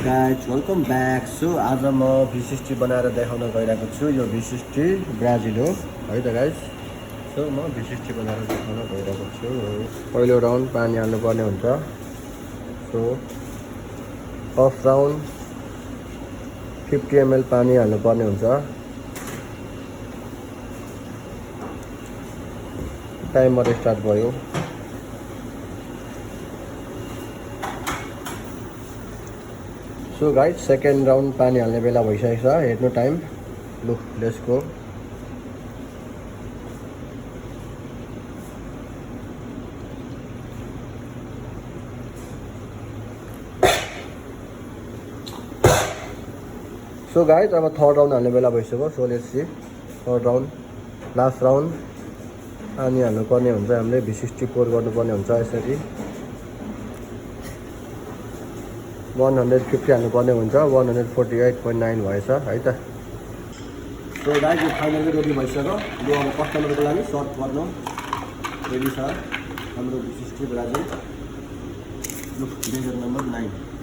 Guys welcome back. So आज म V60 बनाएर देखाउन गइरहेको छु। यो V60 ब्राजिल हो है त गाइज। सो म V60 बनाएर देखाउन गइरहेको छु। पहिलो राउन्ड पानी हाल्नुपर्ने हुन्छ। सो फर्स्ट राउन्ड 50 ml पानी हाल्नुपर्ने हुन्छ। टाइमर स्टार्ट भयो। सो गाइज सेकेन्ड राउन्ड पानी हाल्ने बेला भइसकेको छ। हेर्नु टाइम। लु लेट्स गो। सो गाइज अब थर्ड राउन्ड हाल्ने बेला भइसक्यो। So let's see third round last round पानी हाल्नुपर्ने हुन्छ। हामीले V60 पोर गर्नुपर्ने हुन्छ। यसरी 150 हाल्नुपर्ने हुन्छ। 148.9 भएछ है त। सो गाइज यो फाइनली रेडी भइसक्यो। यो अब कस्टमरको लागि सर्भ गर्नु रेडी छ हाम्रो V60 ब्राजिल। लु डेजर नम्बर 9।